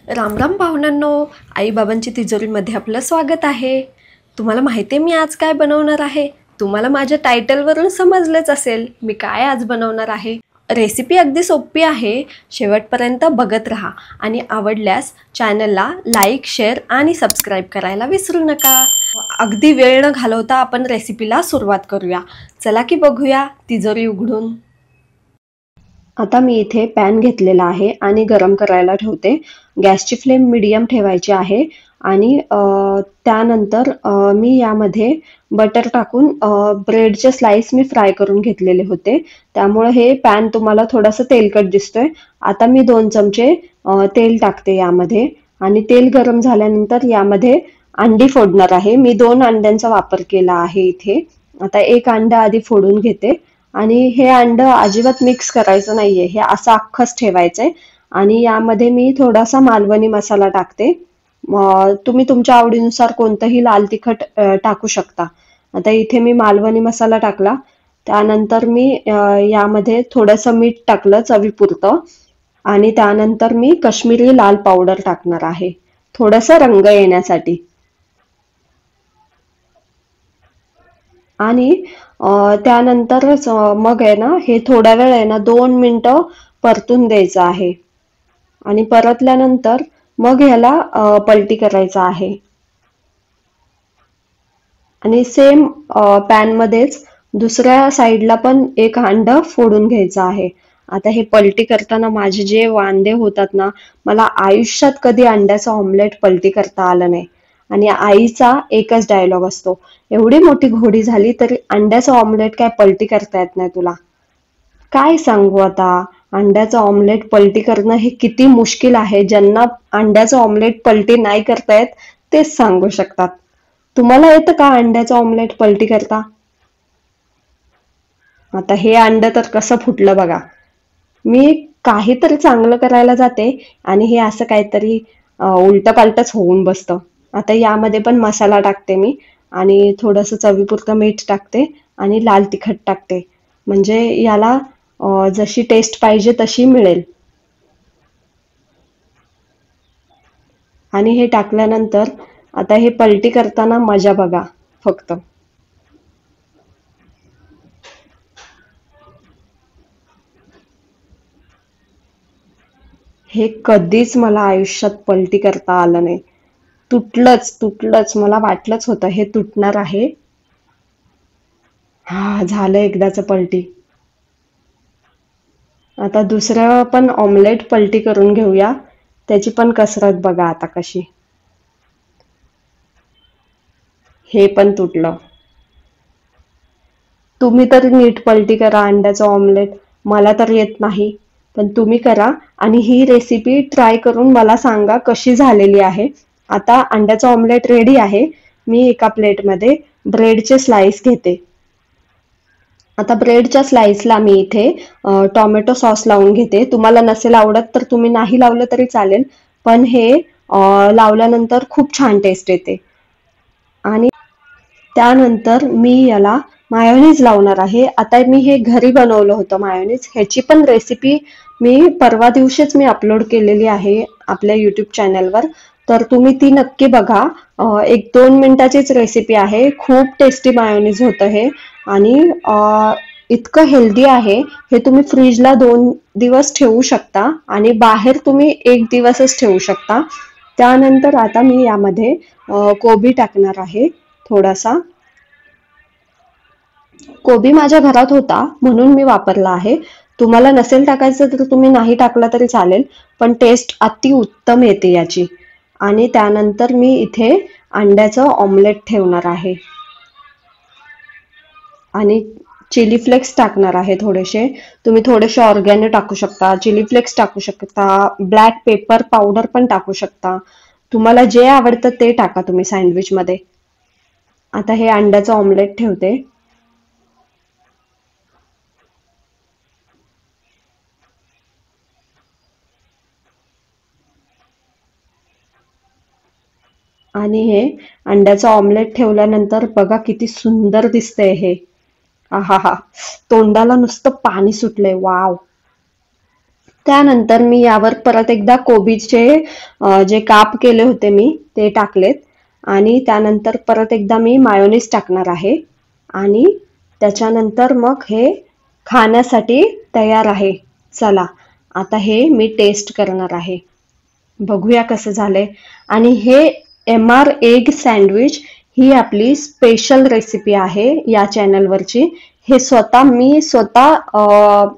राम राम पाहुण्यांनो, आईबाबांची तिजोरीमध्ये आपलं स्वागत आहे. तुम्हाला माहिती आहे मी आज काय बनवणार आहे? तुम्हाला माझ्या टायटलवरून समजलंच असेल मी काय आज बनवणार आहे. रेसिपी अगदी सोपी आहे, शेवटपर्यंत बघत राहा आणि आवडल्यास चॅनलला लाईक, शेअर आणि सबस्क्राईब करायला विसरू नका. अगदी वेळ न घालवता आपण रेसिपीला सुरुवात करूया. चला की बघूया तिजोरी उघडून. आता मी इथे पॅन घेतलेला आहे आणि गरम करायला ठेवते. गॅसची फ्लेम मीडियम ठेवायची आहे आणि त्यानंतर मी यामध्ये बटर टाकून ब्रेडचे स्लाइस मी फ्राय करून घेतलेले होते, त्यामुळे हे पॅन तुम्हाला थोडंसं तेलकट दिसतोय. आता मी 2 चमचे तेल टाकते यामध्ये आणि तेल गरम झाल्यानंतर यामध्ये अंडी फोडणार आहे. मी 2 अंड्यांचा वापर केला आहे इथे. आता एक अंड आधी फोडून घेते आणि हे अंड अजिबात मिक्स करायचं नाहीये, हे असं अख्खच ठेवायचंय. आणि यामध्ये मी थोडासा मालवणी मसाला टाकते. तुम्ही तुमच्या आवडीनुसार कोणतंही लाल तिखट टाकू शकता. आता इथे मी मालवणी मसाला टाकला. त्यानंतर मी यामध्ये थोडंसं मीठ टाकलं चवीपुरतं आणि त्यानंतर मी काश्मीरी लाल पावडर टाकणार आहे, थोडासा रंग येण्यासाठी. आणि त्यानंतरच मग आहे ना, हे थोडा वेळ आहे ना 2 मिनिटं परतून द्यायचं आहे आणि परतल्यानंतर मग ह्याला पलटी करायचं आहे आणि सेम पॅन मध्येच दुसऱ्या साईडला पण एक अंड फोडून घ्यायचं आहे. आता हे पलटी करताना माझे जे वांदे होतात ना, मला आयुष्यात कधी अंड्याचं ऑमलेट पलटी करता आलं नाही. आणि आईचा एकच डायलॉग असतो, एवढी मोठी घोडी झाली तरी अंड्याचं ऑमलेट काय पलटी करता येत नाही तुला. काय सांगू आता, अंड्याचं ऑमलेट पलटी करणं हे किती मुश्किल आहे. ज्यांना अंड्याचं ऑमलेट पलटी नाही करता येत तेच सांगू शकतात. तुम्हाला येतं का अंड्याचं ऑमलेट पलटी करता? आता हे अंड तर कसं फुटलं बघा. मी काहीतरी चांगलं करायला जाते आणि हे असं काहीतरी उलट पालटच होऊन बसतं. आता यामध्ये पण मसाला टाकते मी आणि थोडंसं चवीपुरतं मीठ टाकते आणि लाल तिखट टाकते, म्हणजे याला जशी टेस्ट पाहिजे तशी मिळेल. आणि हे टाकल्यानंतर आता हे पलटी करताना मजा बघा फक्त. हे कधीच मला आयुष्यात पलटी करता आलं नाही. तुटलंच, मला वाटलंच होतं हे तुटणार आहे. हा, झालं एकदाच पलटी. आता दुसरं पण ऑमलेट पलटी करून घेऊया. त्याची पण कसरत बघा आता कशी. हे पण तुटलं. तुम्ही तर नीट पलटी करा अंड्याचं ऑमलेट, मला तर येत नाही. पण तुम्ही करा आणि ही रेसिपी ट्राय करून मला सांगा कशी झालेली आहे. आता अंड्याचं ऑमलेट रेडी आहे. मी एका प्लेटमध्ये ब्रेडचे स्लाइस घेते. आता ब्रेडच्या स्लाइसला मी इथे टोमॅटो सॉस लावून घेते. तुम्हाला नसेल आवडत तर तुम्ही नाही लावलं तरी चालेल, पण हे लावल्यानंतर खूप छान टेस्ट येते. आणि त्यानंतर मी याला मायोनीज लावणार आहे. आता मी हे घरी बनवलं होतं मायोनीज, ह्याची पण रेसिपी मी परवा दिवशीच मी अपलोड केलेली आहे आपल्या यूट्यूब चॅनलवर, तर तुम्ही ती नक्की बघा. 1-2 मिनिटाचीच रेसिपी आहे. खूप टेस्टी मायोनीज होतं हे आणि इतकं हेल्दी आहे. हे तुम्ही फ्रीजला 2 दिवस ठेवू शकता आणि बाहेर तुम्ही 1 दिवसच ठेवू शकता. त्यानंतर आता मी यामध्ये कोबी टाकणार आहे थोडासा. कोबी माझ्या घरात होता म्हणून मी वापरला आहे. तुम्हाला नसेल टाकायचं तर तुम्ही नाही टाकला तरी चालेल, पण टेस्ट अति उत्तम येते याची. आणि त्यानंतर मी इथे अंड्याचं ऑमलेट ठेवणार आहे आणि चिली फ्लेक्स टाकणार आहे थोडेसे. तुम्ही थोडेसे ऑर्गॅनो टाकू शकता, चिली फ्लेक्स टाकू शकता, ब्लॅक पेपर पावडर पण टाकू शकता. तुम्हाला जे आवडतं ते टाका तुम्ही सँडविच मध्ये. आता हे अंड्याचं ऑमलेट ठेवते आणि हे अंड्याचं ऑमलेट ठेवल्यानंतर बघा किती सुंदर दिसतंय हे. आहाहा, तोंडाला नुसतं पाणी सुटलंय. वाव, त्यानंतर मी यावर परत एकदा कोबीचे जे काप केले होते मी ते टाकलेत आणि त्यानंतर परत एकदा मी मायोनीज टाकणार आहे आणि त्याच्यानंतर मग हे खाण्यासाठी तयार आहे. चला आता हे मी टेस्ट करणार आहे, बघूया कसं झालंय. आणि हे MR एग सँडविच ही आपली स्पेशल रेसिपी आहे या चॅनलवरची. हे मी स्वतः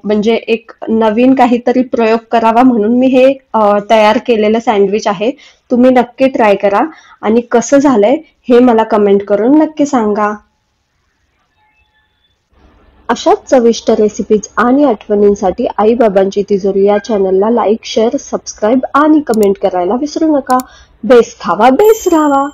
म्हणजे एक नवीन काहीतरी प्रयोग करावा म्हणून मी हे तयार केलेलं सँडविच आहे. तुम्ही नक्की ट्राय करा आणि कसं झालंय हे मला कमेंट करून नक्की सांगा. अशाच चविष्ट रेसिपीज आणि आठवणींसाठी आई बाबांची तिजोरी या चॅनलला लाईक, शेअर, सबस्क्राईब आणि कमेंट करायला विसरू नका. बेस खावा, बेस राहावा.